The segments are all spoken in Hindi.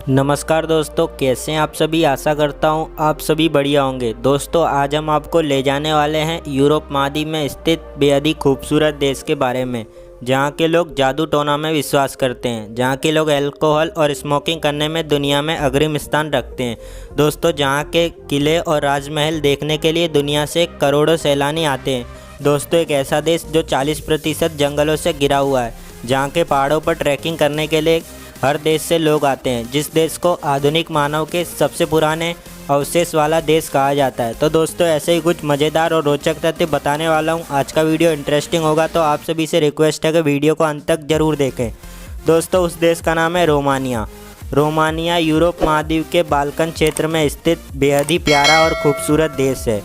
नमस्कार दोस्तों, कैसे हैं आप सभी। आशा करता हूं आप सभी बढ़िया होंगे। दोस्तों, आज हम आपको ले जाने वाले हैं यूरोप महाद्वीप में स्थित बेहद ही खूबसूरत देश के बारे में, जहां के लोग जादू टोना में विश्वास करते हैं, जहां के लोग अल्कोहल और स्मोकिंग करने में दुनिया में अग्रिम स्थान रखते हैं। दोस्तों, जहां के किले और राजमहल देखने के लिए दुनिया से करोड़ों सैलानी आते हैं। दोस्तों, एक ऐसा देश जो 40% जंगलों से घिरा हुआ है, जहाँ के पहाड़ों पर ट्रैकिंग करने के लिए हर देश से लोग आते हैं, जिस देश को आधुनिक मानव के सबसे पुराने अवशेष वाला देश कहा जाता है। तो दोस्तों, ऐसे ही कुछ मज़ेदार और रोचक तथ्य बताने वाला हूँ। आज का वीडियो इंटरेस्टिंग होगा, तो आप सभी से रिक्वेस्ट है कि वीडियो को अंत तक ज़रूर देखें। दोस्तों, उस देश का नाम है रोमानिया। रोमानिया यूरोप महाद्वीप के बाल्कन क्षेत्र में स्थित बेहद ही प्यारा और खूबसूरत देश है।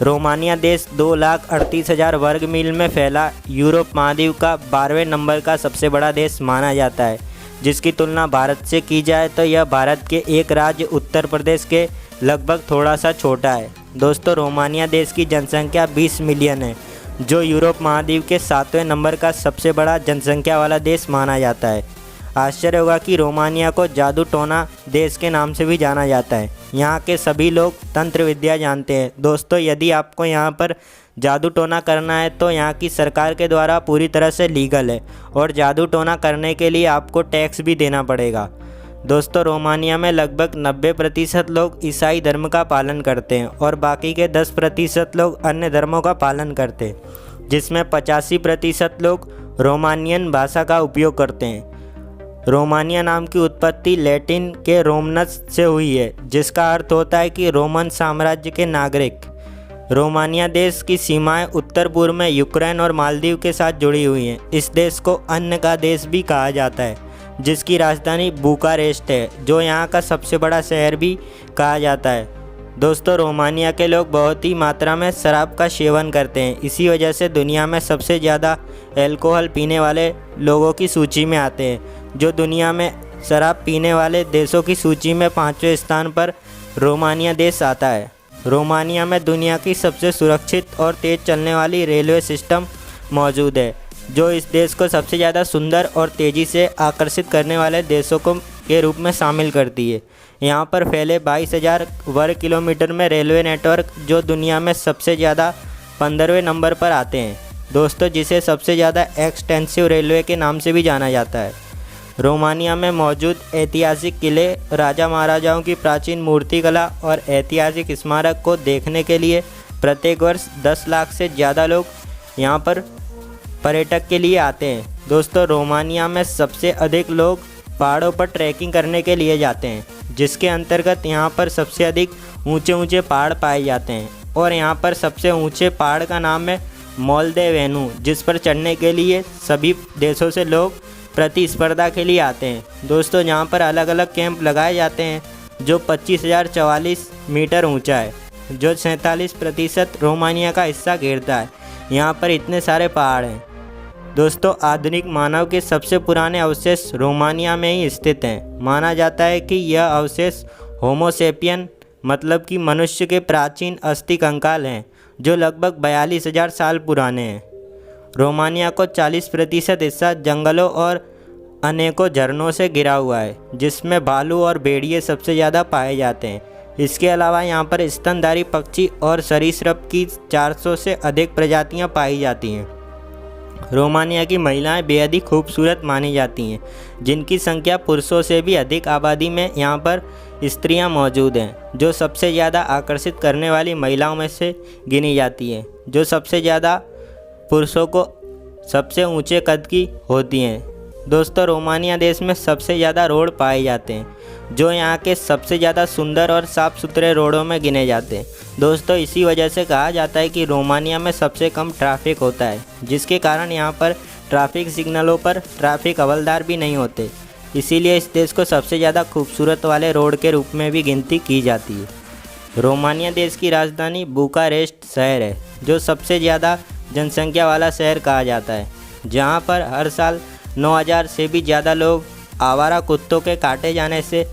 रोमानिया देश 2,38,000 वर्ग मील में फैला यूरोप महाद्वीप का 12वें नंबर का सबसे बड़ा देश माना जाता है। जिसकी तुलना भारत से की जाए तो यह भारत के एक राज्य उत्तर प्रदेश के लगभग थोड़ा सा छोटा है। दोस्तों, रोमानिया देश की जनसंख्या 20 मिलियन है, जो यूरोप महाद्वीप के 7वें नंबर का सबसे बड़ा जनसंख्या वाला देश माना जाता है। आश्चर्य होगा कि रोमानिया को जादू टोना देश के नाम से भी जाना जाता है। यहाँ के सभी लोग तंत्र विद्या जानते हैं। दोस्तों, यदि आपको यहाँ पर जादू टोना करना है तो यहाँ की सरकार के द्वारा पूरी तरह से लीगल है, और जादू टोना करने के लिए आपको टैक्स भी देना पड़ेगा। दोस्तों, रोमानिया में लगभग 90% लोग ईसाई धर्म का पालन करते हैं और बाकी के 10% लोग अन्य धर्मों का पालन करते हैं, जिसमें 85% लोग रोमानियन भाषा का उपयोग करते हैं। रोमानिया नाम की उत्पत्ति लैटिन के रोमनस से हुई है, जिसका अर्थ होता है कि रोमन साम्राज्य के नागरिक। रोमानिया देश की सीमाएं उत्तर पूर्व में यूक्रेन और मालदीव के साथ जुड़ी हुई हैं। इस देश को अन्न का देश भी कहा जाता है, जिसकी राजधानी बुकारेस्ट है, जो यहाँ का सबसे बड़ा शहर भी कहा जाता है। दोस्तों, रोमानिया के लोग बहुत ही मात्रा में शराब का सेवन करते हैं। इसी वजह से दुनिया में सबसे ज़्यादा अल्कोहल पीने वाले लोगों की सूची में आते हैं, जो दुनिया में शराब पीने वाले देशों की सूची में 5वें स्थान पर रोमानिया देश आता है। रोमानिया में दुनिया की सबसे सुरक्षित और तेज़ चलने वाली रेलवे सिस्टम मौजूद है, जो इस देश को सबसे ज़्यादा सुंदर और तेज़ी से आकर्षित करने वाले देशों के रूप में शामिल करती है। यहाँ पर फैले 22,000 वर्ग किलोमीटर में रेलवे नेटवर्क, जो दुनिया में सबसे ज़्यादा 15वें नंबर पर आते हैं। दोस्तों, जिसे सबसे ज़्यादा एक्सटेंसिव रेलवे के नाम से भी जाना जाता है। रोमानिया में मौजूद ऐतिहासिक किले, राजा महाराजाओं की प्राचीन मूर्तिकला और ऐतिहासिक स्मारक को देखने के लिए प्रत्येक वर्ष 10 लाख से ज़्यादा लोग यहाँ पर पर्यटक के लिए आते हैं। दोस्तों, रोमानिया में सबसे अधिक लोग पहाड़ों पर ट्रैकिंग करने के लिए जाते हैं, जिसके अंतर्गत यहाँ पर सबसे अधिक ऊंचे ऊंचे पहाड़ पाए जाते हैं, और यहाँ पर सबसे ऊंचे पहाड़ का नाम है मोल्देवेनू, जिस पर चढ़ने के लिए सभी देशों से लोग प्रतिस्पर्धा के लिए आते हैं। दोस्तों, यहाँ पर अलग अलग कैंप लगाए जाते हैं, जो 25,044 मीटर ऊंचा है, जो 47% रोमानिया का हिस्सा घेरता है। यहाँ पर इतने सारे पहाड़ हैं। दोस्तों, आधुनिक मानव के सबसे पुराने अवशेष रोमानिया में ही स्थित हैं। माना जाता है कि यह अवशेष होमोसेपियन मतलब कि मनुष्य के प्राचीन अस्थि कंकाल हैं, जो लगभग 42,000 साल पुराने हैं। रोमानिया को 40% हिस्सा जंगलों और अनेकों झरनों से घिरा हुआ है, जिसमें भालू और भेड़िए सबसे ज़्यादा पाए जाते हैं। इसके अलावा यहाँ पर स्तनधारी पक्षी और सरीसृप की 400 से अधिक प्रजातियाँ पाई जाती हैं। रोमानिया की महिलाएं बेहद ही खूबसूरत मानी जाती हैं, जिनकी संख्या पुरुषों से भी अधिक आबादी में यहाँ पर स्त्रियाँ मौजूद हैं, जो सबसे ज़्यादा आकर्षित करने वाली महिलाओं में से गिनी जाती हैं, जो सबसे ज़्यादा पुरुषों को सबसे ऊंचे कद की होती हैं। दोस्तों, रोमानिया देश में सबसे ज़्यादा रोड पाए जाते हैं, जो यहाँ के सबसे ज़्यादा सुंदर और साफ़ सुथरे रोडों में गिने जाते हैं। दोस्तों, इसी वजह से कहा जाता है कि रोमानिया में सबसे कम ट्रैफिक होता है, जिसके कारण यहाँ पर ट्रैफिक सिग्नलों पर ट्रैफिक हवलदार भी नहीं होते। इसीलिए इस देश को सबसे ज़्यादा खूबसूरत वाले रोड के रूप में भी गिनती की जाती है। रोमानिया देश की राजधानी बुकारेस्ट शहर है, जो सबसे ज़्यादा जनसंख्या वाला शहर कहा जाता है, जहां पर हर साल 9,000 से भी ज़्यादा लोग आवारा कुत्तों के काटे जाने से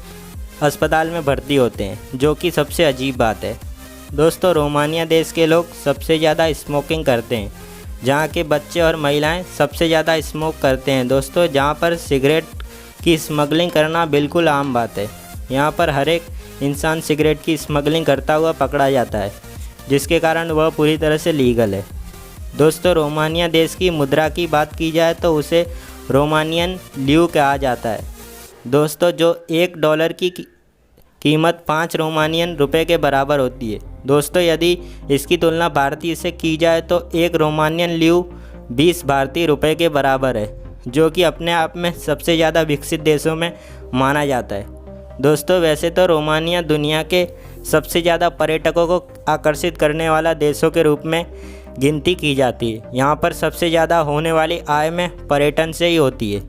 अस्पताल में भर्ती होते हैं, जो कि सबसे अजीब बात है। दोस्तों, रोमानिया देश के लोग सबसे ज़्यादा स्मोकिंग करते हैं, जहां के बच्चे और महिलाएं सबसे ज़्यादा स्मोक करते हैं। दोस्तों, जहां पर सिगरेट की स्मगलिंग करना बिल्कुल आम बात है। यहाँ पर हर एक इंसान सिगरेट की स्मगलिंग करता हुआ पकड़ा जाता है, जिसके कारण वह पूरी तरह से लीगल है। दोस्तों, रोमानिया देश की मुद्रा की बात की जाए तो उसे रोमानियन ल्यू कहा जाता है। दोस्तों, जो $1 की कीमत 5 रोमानियन रुपए के बराबर होती है। दोस्तों, यदि इसकी तुलना भारतीय से की जाए तो 1 रोमानियन ल्यू 20 भारतीय रुपए के बराबर है, जो कि अपने आप में सबसे ज़्यादा विकसित देशों में माना जाता है। दोस्तों, वैसे तो रोमानिया दुनिया के सबसे ज़्यादा पर्यटकों को आकर्षित करने वाला देशों के रूप में गिनती की जाती है। यहाँ पर सबसे ज़्यादा होने वाली आय में पर्यटन से ही होती है।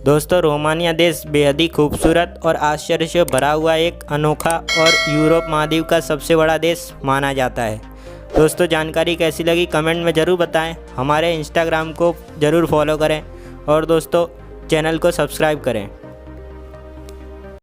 दोस्तों, रोमानिया देश बेहद ही खूबसूरत और आश्चर्य से भरा हुआ एक अनोखा और यूरोप महाद्वीप का सबसे बड़ा देश माना जाता है। दोस्तों, जानकारी कैसी लगी कमेंट में ज़रूर बताएं। हमारे इंस्टाग्राम को ज़रूर फॉलो करें और दोस्तों चैनल को सब्सक्राइब करें।